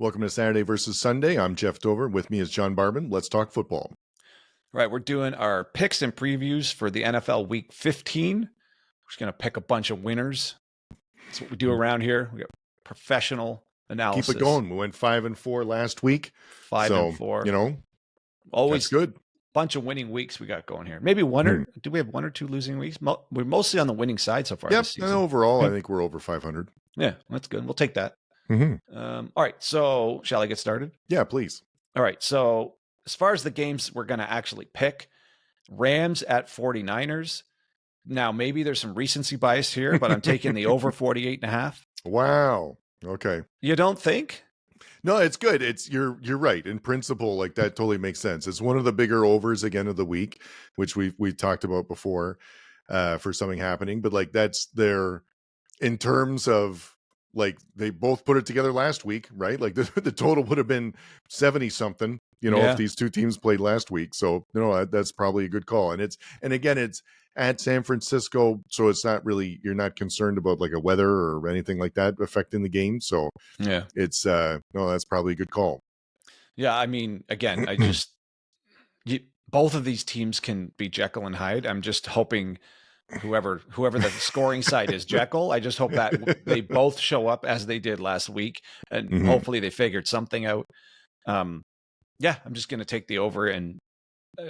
Welcome to Saturday versus Sunday. I'm Jeff Dover. With me is John Barban. Let's talk football. Right, we're doing our picks and previews for the NFL Week 15. We're just going to pick a bunch of winners. That's what we do around here. We got professional analysis. Keep it going. We went 5-4 last week. 5-4. You know, always that's good. Bunch of winning weeks we got going here. Maybe one or do we have one or two losing weeks? We're mostly on the winning side so far. Yep. This season. And overall, I think we're over 500. Yeah, that's good. We'll take that. Mm-hmm. All right. So shall I get started? Yeah, please. All right. So as far as the games we're going to actually pick, Rams at 49ers. Now, maybe there's some recency bias here, but I'm taking the over 48.5. Wow. Okay. You don't think? No, it's good. You're right. In principle, like that totally makes sense. It's one of the bigger overs again of the week, which we talked about before for something happening. But like that's in terms of like they both put it together last week, right? Like the total would have been 70 something, if these two teams played last week. So that's probably a good call. And again, it's at San Francisco, so it's not really, you're not concerned about like a weather or anything like that affecting the game. So yeah, it's that's probably a good call. Yeah, I mean, again, both of these teams can be Jekyll and Hyde. I'm just hoping whoever the scoring side is Jekyll, I just hope that they both show up as they did last week, and hopefully they figured something out. Yeah, I'm just going to take the over, and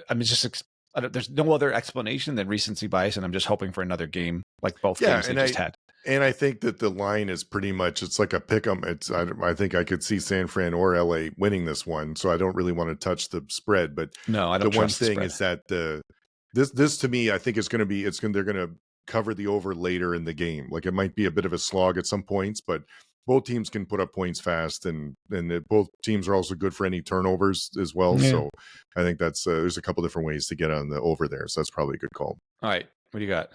I'm just there's no other explanation than recency bias, and I'm just hoping for another game like both games they just had. And I think that the line is pretty much, it's like a pick 'em. I think I could see San Fran or LA winning this one, so I don't really want to touch the spread. But no, I don't. The one thing is that this to me, I think they're going to cover the over later in the game. Like it might be a bit of a slog at some points, but both teams can put up points fast, and both teams are also good for any turnovers as well. Yeah. So I think that's there's a couple different ways to get on the over there. So that's probably a good call. All right, what do you got?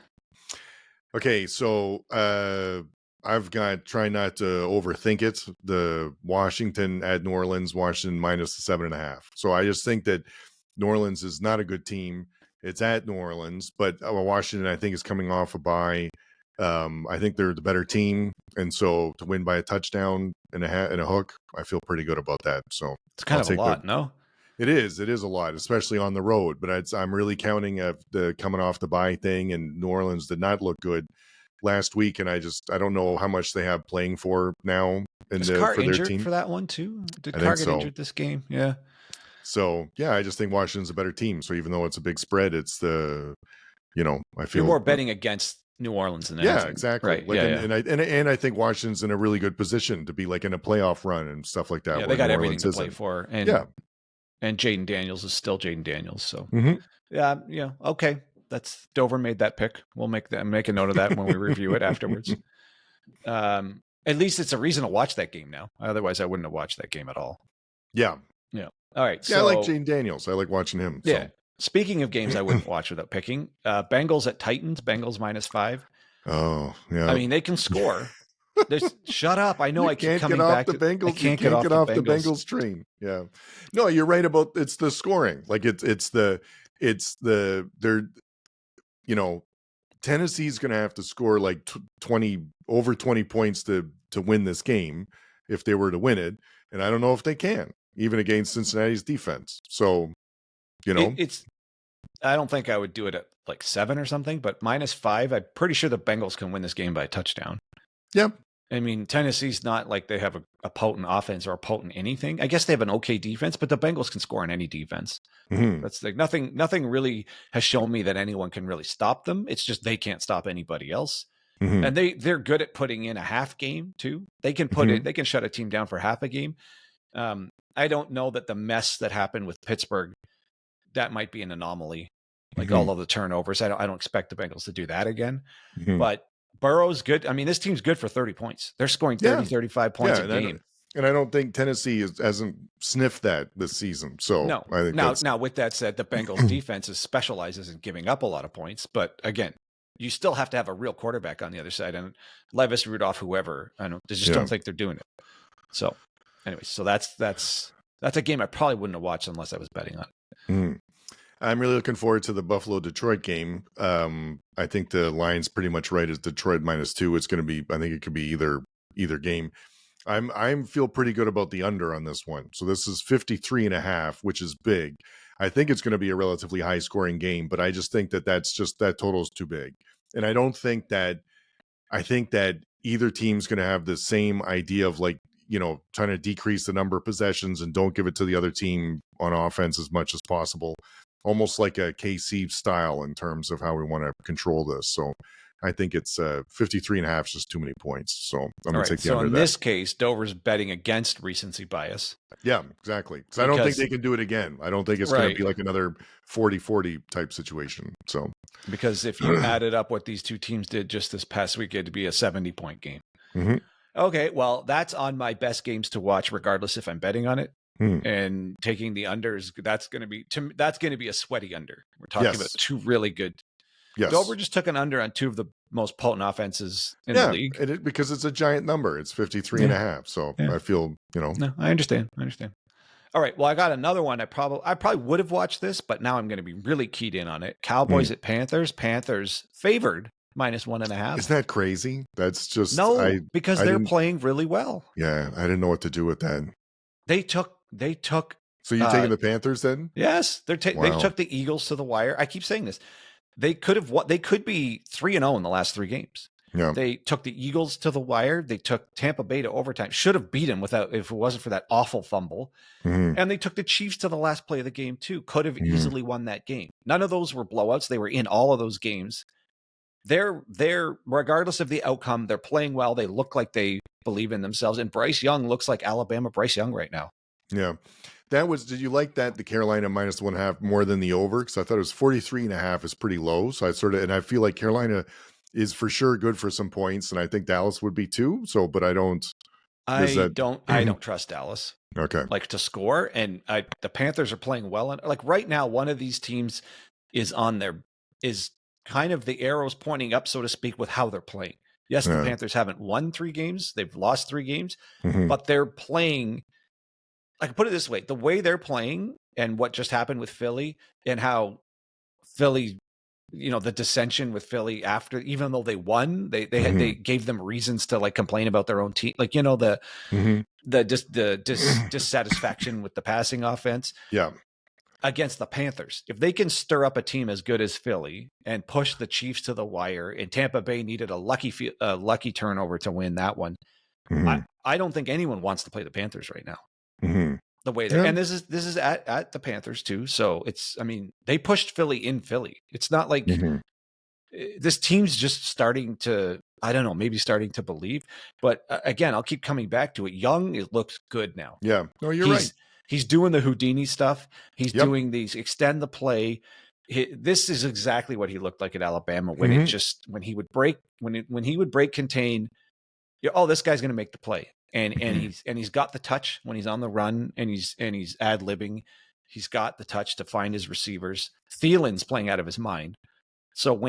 Okay, so I've got, try not to overthink it, the Washington at New Orleans, Washington minus the 7.5. So I just think that New Orleans is not a good team. It's at New Orleans, but Washington, I think, is coming off a bye. I think they're the better team, and so to win by a touchdown and a hook, I feel pretty good about that. So it's kind of a lot, no? It is a lot, especially on the road. But I'm really counting the coming off the bye thing, and New Orleans did not look good last week, and I don't know how much they have playing for now. Is Carr injured for that one too? Did Carr get injured this game? Yeah. So yeah, I just think Washington's a better team. So even though it's a big spread, it's I feel you're more betting against New Orleans than anything. Yeah, exactly. Right. Like, and I think Washington's in a really good position to be like in a playoff run and stuff like that. Yeah, they got everything to play for. And and Jaden Daniels is still Jaden Daniels. So yeah, okay. That's Dover made that pick. We'll make a note of that when we review it afterwards. At least it's a reason to watch that game now. Otherwise, I wouldn't have watched that game at all. Yeah. Yeah. All right. Yeah, I like Jaden Daniels. I like watching him. So. Yeah. Speaking of games I wouldn't watch without picking, Bengals at Titans, Bengals -5. Oh, yeah. I mean, they can score. Shut up. I know I keep coming back to Bengals. You can't get off the Bengals train. Yeah. No, you're right about it's the scoring. Like Tennessee's going to have to score like 20 points to win this game if they were to win it. And I don't know if they can, even against Cincinnati's defense. So, I don't think I would do it at like 7 or something, but -5, I'm pretty sure the Bengals can win this game by a touchdown. Yep. I mean, Tennessee's not like they have a potent offense or a potent anything. I guess they have an okay defense, but the Bengals can score on any defense. That's like nothing really has shown me that anyone can really stop them. It's just they can't stop anybody else. And they're good at putting in a half game too. They can they can shut a team down for half a game. I don't know that the mess that happened with Pittsburgh, that might be an anomaly. Like all of the turnovers. I don't expect the Bengals to do that again. But Burrow's good. I mean, this team's good for 30 points. They're scoring 35 points a game. And I don't think Tennessee hasn't sniffed that this season. So no. I think now, with that said, the Bengals defense specializes in giving up a lot of points. But again, you still have to have a real quarterback on the other side. And Levis, Rudolph, whoever, don't think they're doing it. So anyway, so that's a game I probably wouldn't have watched unless I was betting on it. I'm really looking forward to the Buffalo-Detroit game. I think the line's pretty much right as Detroit -2. It's going to be, I think it could be either game. I'm feel pretty good about the under on this one. So this is 53.5, which is big. I think it's going to be a relatively high scoring game, but I just think that that total is too big. And I think that either team's going to have the same idea of like, trying to decrease the number of possessions and don't give it to the other team on offense as much as possible. Almost like a KC style in terms of how we want to control this. So I think it's 53.5 is just too many points. So I'm going to take the under. So in that. this case, Dover's betting against recency bias. Yeah, exactly. Because I don't think they can do it again. I don't think it's going to be like another 40-40 type situation. So because if you added up what these two teams did just this past week, it'd be a 70-point game. Mm-hmm. Okay, well, that's on my best games to watch, regardless if I'm betting on it. And taking the unders, that's going to be a sweaty under. We're talking about two really good. Yes. Dover just took an under on two of the most potent offenses in the league. Because it's a giant number. It's 53.5. So I feel, No, I understand. All right. Well, I got another one. I probably would have watched this, but now I'm going to be really keyed in on it. Cowboys at Panthers. Panthers favored -1.5. Isn't that crazy? That's just because they're playing really well. Yeah, I didn't know what to do with that. They took. So you're taking the Panthers then? Yes, they took the Eagles to the wire. I keep saying this. They could be 3-0 in the last 3 games. Yeah. They took the Eagles to the wire. They took Tampa Bay to overtime. Should have beat them if it wasn't for that awful fumble. And they took the Chiefs to the last play of the game too. Could have easily won that game. None of those were blowouts. They were in all of those games. They're regardless of the outcome, they're playing well. They look like they believe in themselves. And Bryce Young looks like Alabama Bryce Young right now. Yeah. Did you like that? The Carolina -1.5 more than the over? Because I thought it was 43.5 is pretty low. So I feel like Carolina is for sure good for some points. And I think Dallas would be too. So, but I don't trust Dallas. Okay. Like to score. And the Panthers are playing well. And like right now, one of these teams is kind of the arrows pointing up, so to speak, with how they're playing. Yes, the Panthers haven't won 3 games. They've lost 3 games, but they're playing. I can put it this way: the way they're playing and what just happened with Philly and how Philly, the dissension with Philly after, even though they won, they gave them reasons to like complain about their own team. Like, the dissatisfaction with the passing offense. Yeah. Against the Panthers. If they can stir up a team as good as Philly and push the Chiefs to the wire, and Tampa Bay needed a lucky turnover to win that one, I don't think anyone wants to play the Panthers right now. The way they're, and this is at the Panthers too. So they pushed Philly in Philly. It's not like this team's just starting to, I don't know, maybe starting to believe. But again, I'll keep coming back to it. Young, it looks good now. Yeah. No, you're right. He's doing the Houdini stuff. He's doing these extend the play. This is exactly what he looked like at Alabama when when he would break contain. This guy's going to make the play, and he's got the touch when he's on the run, and he's ad libbing. He's got the touch to find his receivers. Thielen's playing out of his mind. So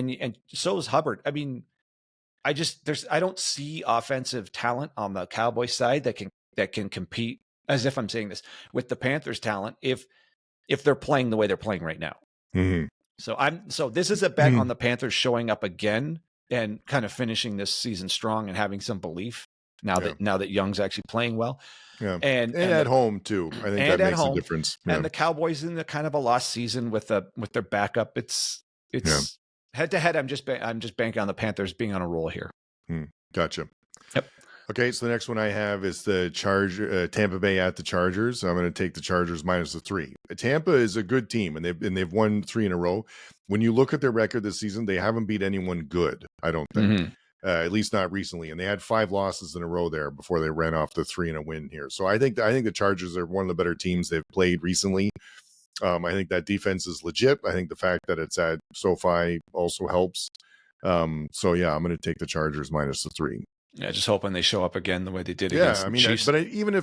so is Hubbard. I mean, I don't see offensive talent on the Cowboys side that can compete. As if I'm saying this with the Panthers talent, if they're playing the way they're playing right now. So this is a bet on the Panthers showing up again and kind of finishing this season strong and having some belief now that Young's actually playing well. Yeah. And at home too. I think that makes a difference. Yeah. And the Cowboys in the kind of a lost season with their backup. It's head to head. I'm just banking on the Panthers being on a roll here. Gotcha. Yep. Okay, so the next one I have is the Tampa Bay at the Chargers. I'm going to take the Chargers -3. Tampa is a good team, and they've won 3 in a row. When you look at their record this season, they haven't beat anyone good, I don't think, at least not recently. And they had 5 losses in a row there before they ran off the 3 and a win here. So I think the Chargers are one of the better teams they've played recently. I think that defense is legit. I think the fact that it's at SoFi also helps. So yeah, I'm going to take the Chargers -3. Yeah, just hoping they show up again the way they did against the Chiefs. But even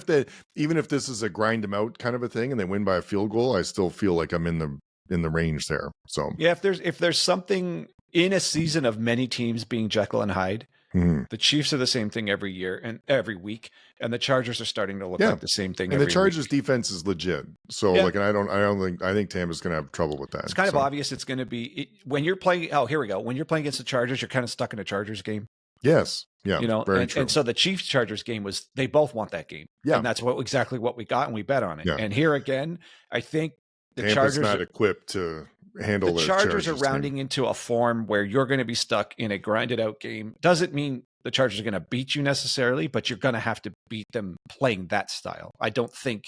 if this is a grind them out kind of a thing and they win by a field goal, I still feel like I'm in the range there. So yeah, if there's something in a season of many teams being Jekyll and Hyde, the Chiefs are the same thing every year and every week, and the Chargers are starting to look like the same thing. And the Chargers' defense is legit. So I think Tampa's going to have trouble with that. It's kind of obvious. It's going to be when you're playing. Oh, here we go. When you're playing against the Chargers, you're kind of stuck in a Chargers game. Yes. Yeah, You know, very true. and so the Chiefs Chargers game was, they both want that game. Yeah. And that's exactly what we got, and we bet on it. Yeah. And here again, I think the Tampa's Chargers not equipped to handle the Chargers are team. rounding into a form where you're going to be stuck in a grinded out game. Doesn't mean the Chargers are going to beat you necessarily, but you're going to have to beat them playing that style. I don't think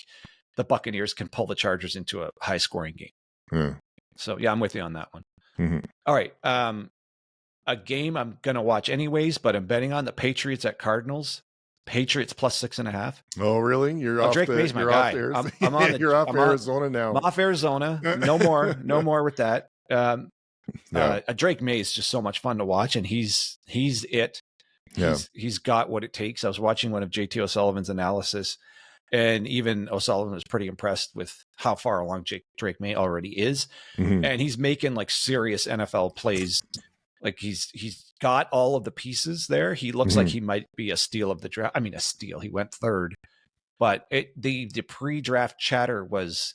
the Buccaneers can pull the Chargers into a high scoring game. Yeah. So yeah, I'm with you on that one. Mm-hmm. All right. A game I'm going to watch anyways, but I'm betting on the Patriots at Cardinals. Patriots plus 6.5. Oh, really? You're off Drake May's my guy. I'm on the, you're off I'm Arizona now. I'm off Arizona. No more with that. Drake May is just so much fun to watch, and he's it. He's got what it takes. I was watching one of JT O'Sullivan's analysis, and even O'Sullivan was pretty impressed with how far along Drake May already is. Mm-hmm. And he's making like serious NFL plays. Like he's got all of the pieces there. He looks like he might be a steal of the draft. I mean, a steal. He went third, but the pre-draft chatter was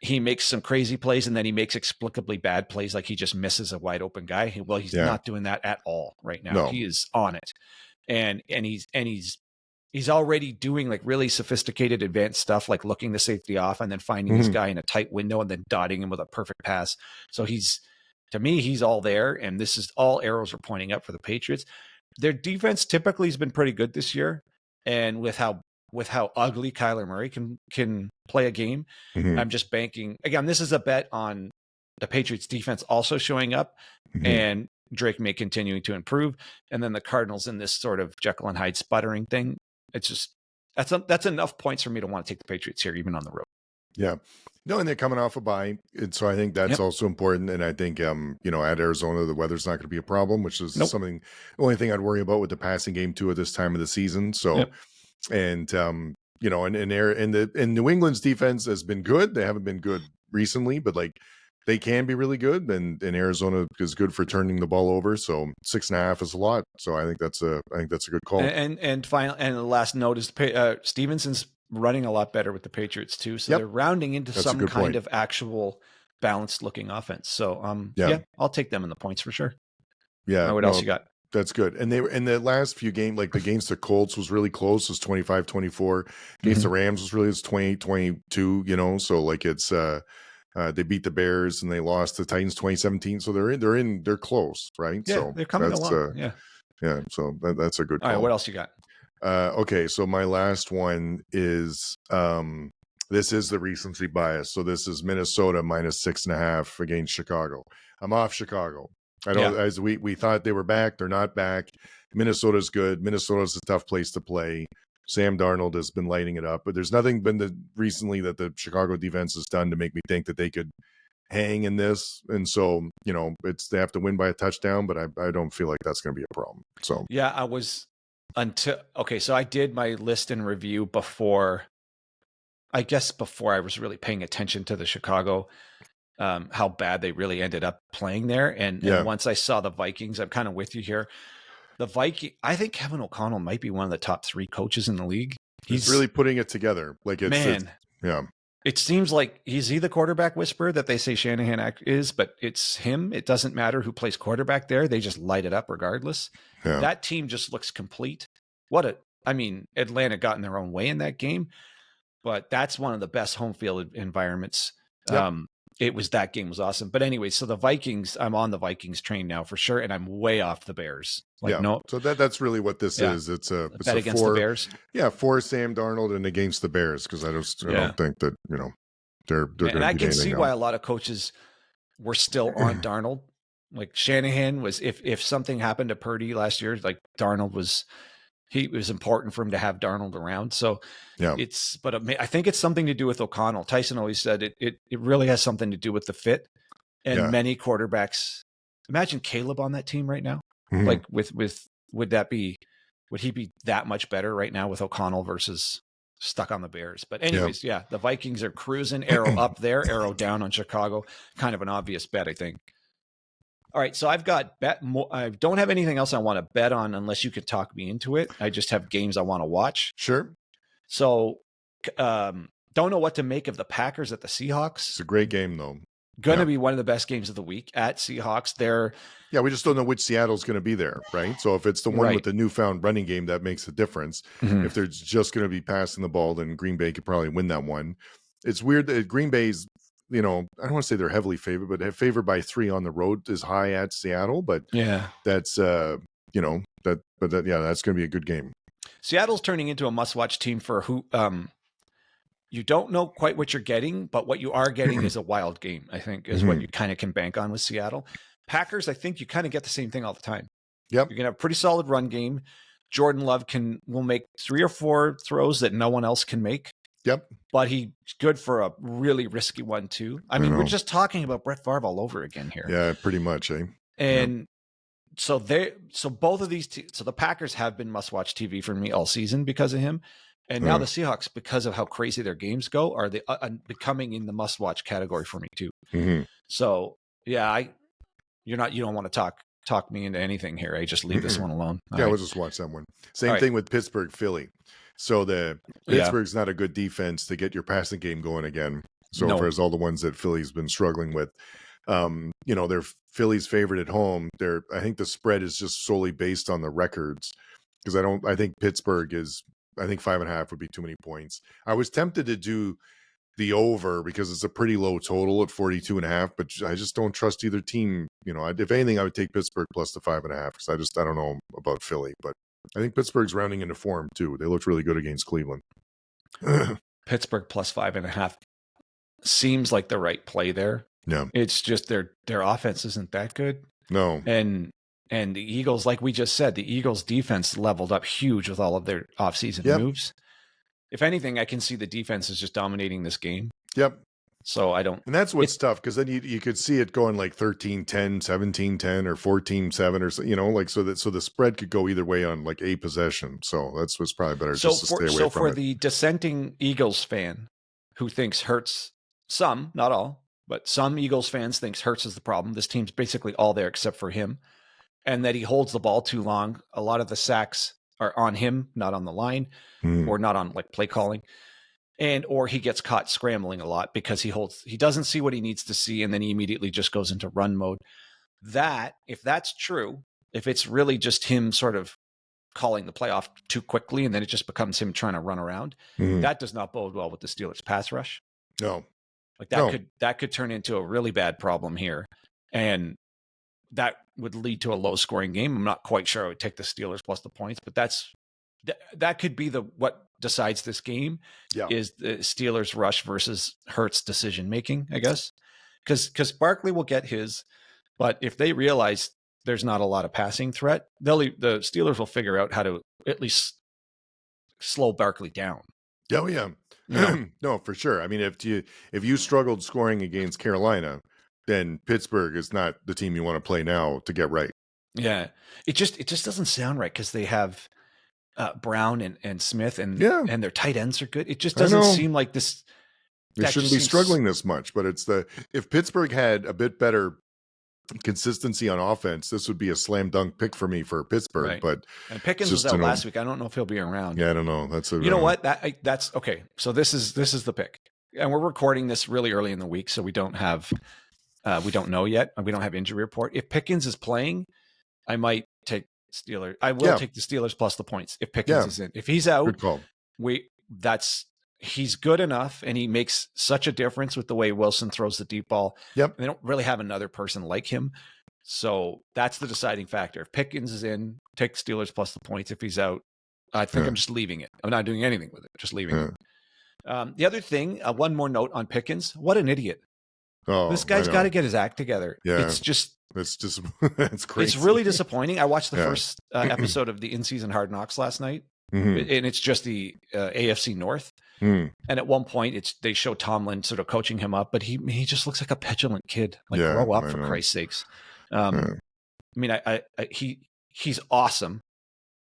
he makes some crazy plays and then he makes explicably bad plays. Like he just misses a wide open guy. Well, he's not doing that at all right now. No. He is on it. And he's already doing like really sophisticated advanced stuff, like looking the safety off and then finding this guy in a tight window and then dotting him with a perfect pass. So to me, he's all there. And this is all arrows are pointing up for the Patriots. Their defense typically has been pretty good this year. And with how ugly Kyler Murray can play a game, I'm just banking. Again, this is a bet on the Patriots defense also showing up and Drake May continuing to improve. And then the Cardinals in this sort of Jekyll and Hyde sputtering thing. It's just, that's enough points for me to want to take the Patriots here, even on the road. Yeah. No, and they're coming off a bye. And so I think that's also important. And I think, at Arizona, the weather's not going to be a problem, which is the only thing I'd worry about with the passing game too at this time of the season. So, and New England's defense has been good. They haven't been good recently, but like they can be really good. And Arizona is good for turning the ball over. So 6.5 is a lot. So I think that's a good call. And final, and the last note is Stevenson's running a lot better with the Patriots too. So they're rounding into some kind of actual balanced looking offense. So I'll take them in the points for sure. Yeah. What else you got? That's good. And they were in the last few games, like against the Colts was really close. It was 25-24. Against the Rams was 28-22, so like it's they beat the Bears and they lost the Titans 2017. So they're close, right? Yeah, so they're coming along. Yeah. So that's a good call. All right, what else you got? Okay, so my last one is this is the recency bias. So this is Minnesota minus 6.5 against Chicago. I'm off Chicago. I don't as we thought they were back. They're not back. Minnesota's good. Minnesota's a tough place to play. Sam Darnold has been lighting it up, but there's nothing been recently that the Chicago defense has done to make me think that they could hang in this. And so, they have to win by a touchdown, but I don't feel like that's going to be a problem. So so I did my list and review before I was really paying attention to the Chicago, how bad they really ended up playing there. And once I saw the Vikings, I'm kind of with you here. I think Kevin O'Connell might be one of the top 3 coaches in the league. He's really putting it together. Like it seems like he's the quarterback whisperer that they say Shanahan is, but it's him. It doesn't matter who plays quarterback there. They just light it up regardless. Yeah. That team just looks complete. Atlanta got in their own way in that game, but that's one of the best home field environments. Yep. That game was awesome. But anyway, so the Vikings, I'm on the Vikings train now for sure. And I'm way off the Bears. So that's really what this is. It's a bet against the Bears. Yeah. For Sam Darnold and against the Bears. Cause I don't think that, they're going to. And I can see why a lot of coaches were still on Darnold. Like Shanahan was, if something happened to Purdy last year, like Darnold was, it was important for him to have Darnold around. So I think it's something to do with O'Connell. Tyson always said it really has something to do with the fit. And many quarterbacks, imagine Caleb on that team right now. Mm-hmm. Like would he be that much better right now with O'Connell versus stuck on the Bears? But anyways, the Vikings are cruising, arrow up there, arrow down on Chicago. Kind of an obvious bet, I think. All right, so I've got I don't have anything else I want to bet on unless you could talk me into it. I just have games I want to watch. Sure. So, don't know what to make of the Packers at the Seahawks. It's a great game, though. going to Yeah. be one of the best games of the week at Seahawks. They're Yeah, we just don't know which Seattle's going to be there, right? So if it's the one with right. the newfound running game, that makes a difference. Mhm. If they're just going to be passing the ball, then Green Bay could probably win that one. It's weird that Green Bay's, I don't want to say they're heavily favored, but favored by 3 on the road is high at Seattle. But Yeah. that's, that's going to be a good game. Seattle's turning into a must-watch team for who you don't know quite what you're getting, but what you are getting is a wild game, I think, is what you kind of can bank on with Seattle. Packers, I think you kind of get the same thing all the time. Yep. You're going to have a pretty solid run game. Jordan Love will make 3 or 4 throws that no one else can make. Yep. But he's good for a really risky one too. I mean, we're just talking about Brett Favre all over again here. Yeah, pretty much, eh? And so both of these so the Packers have been must-watch TV for me all season because of him. And now the Seahawks, because of how crazy their games go, are becoming in the must-watch category for me too. Mm-hmm. So yeah, you don't want to talk me into anything here. I just leave this one alone. We'll just watch that one. Same thing with Pittsburgh, Philly. So Pittsburgh's not a good defense to get your passing game going again. So there's all the ones that Philly's been struggling with. They're Philly's favorite at home. I think the spread is just solely based on the records because I think Pittsburgh is. I think 5.5 would be too many points. I was tempted to do the over because it's a pretty low total at 42.5, but I just don't trust either team. If anything, I would take Pittsburgh plus the 5.5 because I don't know about Philly, but I think Pittsburgh's rounding into form too. They looked really good against Cleveland. Pittsburgh plus 5.5 seems like the right play there. Yeah, it's just their offense isn't that good. No, and the Eagles, like we just said, the Eagles defense leveled up huge with all of their offseason moves. If anything, I can see the defense is just dominating this game. Yep. So I don't. And that's what's tough because then you could see it going like 13-10, 17-10, or 14-7 or so, so the spread could go either way on like a possession. So that's what's probably better just to stay away from it. So for the dissenting Eagles fan who thinks Hurts, some, not all, but some Eagles fans thinks Hurts is the problem. This team's basically all there except for him. And that he holds the ball too long. A lot of the sacks are on him, not on the line, or not on like play calling. Or he gets caught scrambling a lot because he doesn't see what he needs to see, and then he immediately just goes into run mode. If that's true, if it's really just him sort of calling the play off too quickly, and then it just becomes him trying to run around, that does not bode well with the Steelers pass rush. No. Like that could turn into a really bad problem here. And that would lead to a low scoring game. I'm not quite sure I would take the Steelers plus the points, but that could be what decides this game is the Steelers rush versus Hurts decision making, I guess. Because Barkley will get his, but if they realize there's not a lot of passing threat, the Steelers will figure out how to at least slow Barkley down. Oh yeah. No, for sure. I mean, if you struggled scoring against Carolina, then Pittsburgh is not the team you want to play now to get right. Yeah. It just doesn't sound right because they have Brown and Smith and their tight ends are good. It just doesn't seem like this. They shouldn't be struggling this much, but if Pittsburgh had a bit better consistency on offense, this would be a slam dunk pick for me for Pittsburgh. Right. And Pickens was out last week. I don't know if he'll be around. Yeah, I don't know. You know what? That's okay. So this is the pick, and we're recording this really early in the week, so we don't have. We don't know yet. We don't have injury report. If Pickens is playing, I might take Steelers. I will take the Steelers plus the points if Pickens is in. If he's out, good call. He's good enough, and he makes such a difference with the way Wilson throws the deep ball. Yep. They don't really have another person like him, so that's the deciding factor. If Pickens is in, take Steelers plus the points. If he's out, I think I'm just leaving it. I'm not doing anything with it. Just leaving it. The other thing, one more note on Pickens. What an idiot. Oh, this guy's got to get his act together. Yeah. It's it's crazy. It's really disappointing. I watched the first episode of the in-season Hard Knocks last night, and it's just the AFC North. And at one point, they show Tomlin sort of coaching him up, but he just looks like a petulant kid. Like, grow up for Christ's sakes. I mean, he's awesome,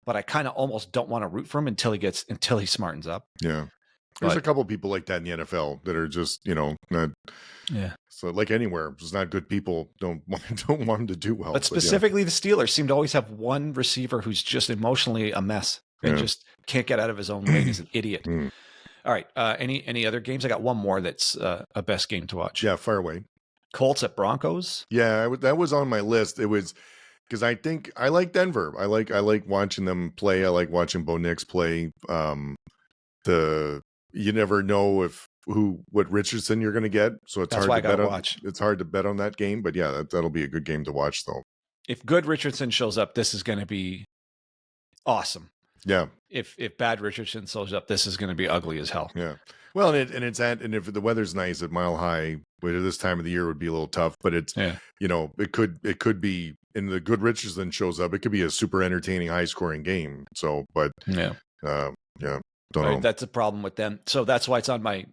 but I kind of almost don't want to root for him until he smartens up. Yeah. There's a couple of people like that in the NFL that are just, not. Yeah. So like anywhere, just not good people don't want them to do well. But specifically, the Steelers seem to always have one receiver who's just emotionally a mess and just can't get out of his own way. He's an idiot. All right. Any other games? I got one more that's a best game to watch. Yeah, fire away. Colts at Broncos. Yeah, that was on my list. It was because I think I like Denver. I like watching them play. I like watching Bo Nix play. You never know what Richardson you're going to get, so it's That's hard why to I gotta bet on. watch. It's hard to bet on that game, but yeah, that'll be a good game to watch though. If good Richardson shows up, this is going to be awesome. Yeah. If bad Richardson shows up, this is going to be ugly as hell. Yeah. Well, and if the weather's nice at Mile High, but at this time of the year would be a little tough. But it's it could be, and the good Richardson shows up, it could be a super entertaining, high scoring game. So, but don't know. That's a problem with them. So that's why it's on my.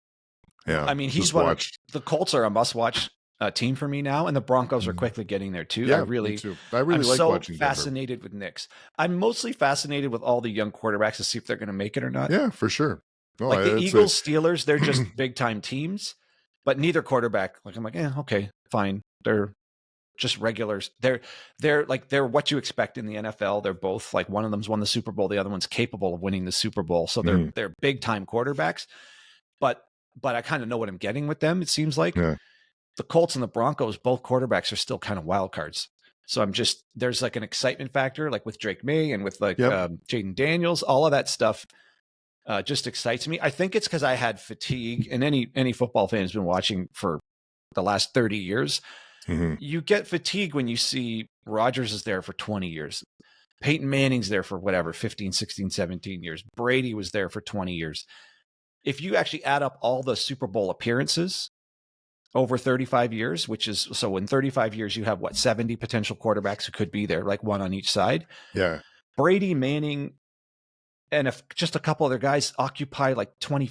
Yeah. I mean, the Colts are a must watch team for me now, and the Broncos are quickly getting there too. Yeah, I really like watching fascinated with Knicks. I'm mostly fascinated with all the young quarterbacks to see if they're going to make it or not. Yeah, for sure. Like the Eagles, Steelers, they're just big time teams, but neither quarterback. Like I'm like, okay, fine. They're just regulars. They're what you expect in the NFL. They're both like, one of them's won the Super Bowl, the other one's capable of winning the Super Bowl. So they're big time quarterbacks. But I kind of know what I'm getting with them. It seems like the Colts and the Broncos, both quarterbacks are still kind of wild cards. So there's like an excitement factor, like with Drake May and with Jaden Daniels, all of that stuff. Just excites me. I think it's because I had fatigue, and any football fan who's been watching for the last 30 years, you get fatigue when you see Rodgers is there for 20 years. Peyton Manning's there for 15, 16, 17 years. Brady was there for 20 years. If you actually add up all the Super Bowl appearances over 35 years, so in 35 years, you have 70 potential quarterbacks who could be there, like one on each side. Yeah. Brady, Manning, and if just a couple other guys occupy like 20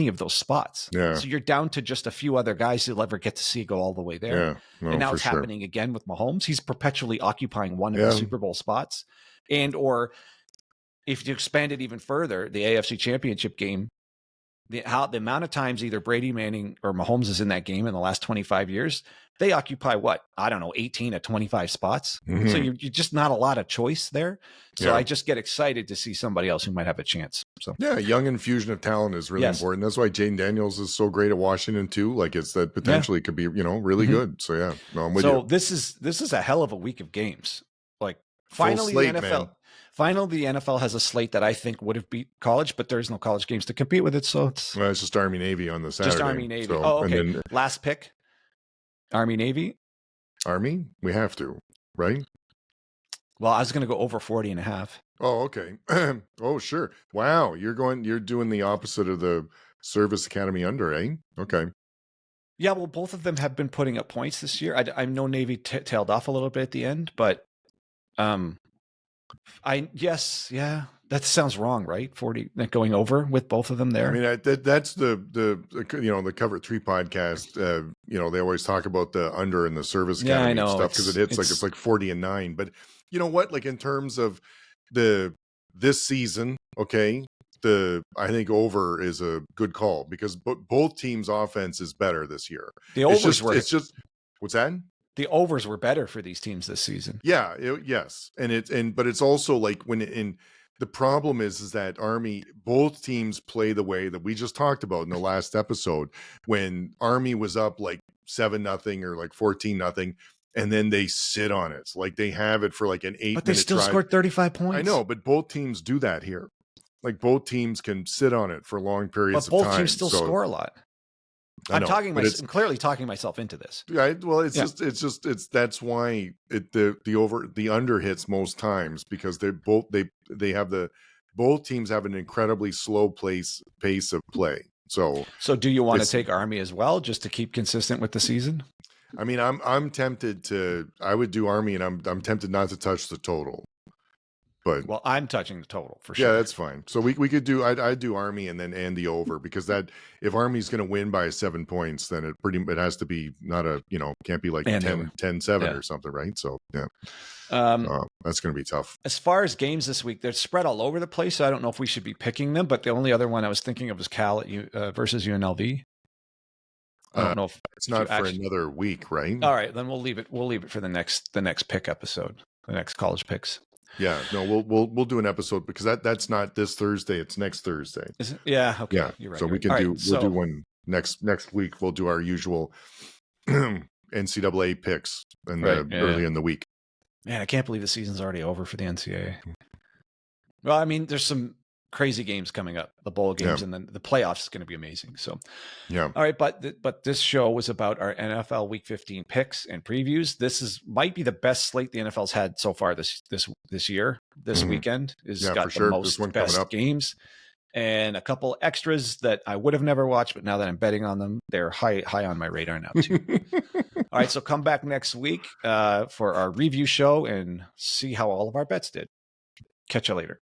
of those spots. Yeah. So you're down to just a few other guys you'll ever get to see go all the way there. Yeah. No, and now it's happening again with Mahomes. He's perpetually occupying one of the Super Bowl spots. Or if you expand it even further, the AFC Championship game, the amount of times either Brady, Manning, or Mahomes is in that game in the last 25 years, they occupy 18 of 25 spots. So you're just not a lot of choice there. So I just get excited to see somebody else who might have a chance. So a young infusion of talent is really important. That's why Jaden Daniels is so great at Washington too. Like it's that potentially could be, really good. So I'm with you. So this is a hell of a week of games. Like finally the NFL. Man. Finally, the NFL has a slate that I think would have beat college, but there's no college games to compete with it. So it's just Army Navy on the Saturday. Just Army Navy. So, okay. Last pick. Army Navy. Army? We have to, right? Well, I was going to go over 40.5. Oh, okay. Oh, sure. Wow. You're doing the opposite of the Service Academy under, eh? Okay. Yeah, well, both of them have been putting up points this year. I know Navy tailed off a little bit at the end, but that sounds wrong, right? 40 going over with both of them there. I mean, that's the Cover 3 podcast. They always talk about the under and the Service Academy stuff because it's like 40-9. But you know what? Like in terms of this season, okay, I think over is a good call because both teams' offense is better this year. The overs it's just what's that? The overs were better for these teams this season. Yeah, yes, but it's also like the problem is that Army, both teams play the way that we just talked about in the last episode when Army was up like 7-0 or like 14-0, and then they sit on it, like they have it for like an 8-minute drive. But they still scored 35 points. I know, but both teams do that here. Like both teams can sit on it for long periods of time. But both teams still score a lot. I'm clearly talking myself into this. Right. Well, that's why the under hits most times because both teams have an incredibly slow pace of play. So do you want to take Army as well, just to keep consistent with the season? I mean, I'm tempted to. I would do Army, and I'm tempted not to touch the total. But I'm touching the total for sure. Yeah, that's fine. So we could do. I'd do Army and the over because that if Army's going to win by 7 points, then it has to be not can't be like 10-7 or something, right? So that's going to be tough. As far as games this week, they're spread all over the place. So I don't know if we should be picking them. But the only other one I was thinking of was Cal versus UNLV. I don't know if it's not for another week, right? All right, then we'll leave it. We'll leave it for the next pick episode, the next college picks. Yeah, no, we'll do an episode because that's not this Thursday; it's next Thursday. Is it? Yeah, okay. Yeah, you're right. So we can do we'll do one next week. We'll do our usual NCAA picks early in the week. Man, I can't believe the season's already over for the NCAA. Well, I mean, there's some crazy games coming up, the bowl games, and then the playoffs is going to be amazing. So, yeah. All right, but this show was about our NFL Week 15 picks and previews. This might be the best slate the NFL's had so far this year. This weekend is got the most best games, and a couple extras that I would have never watched, but now that I'm betting on them, they're high on my radar now too. All right, so come back next week for our review show and see how all of our bets did. Catch you later.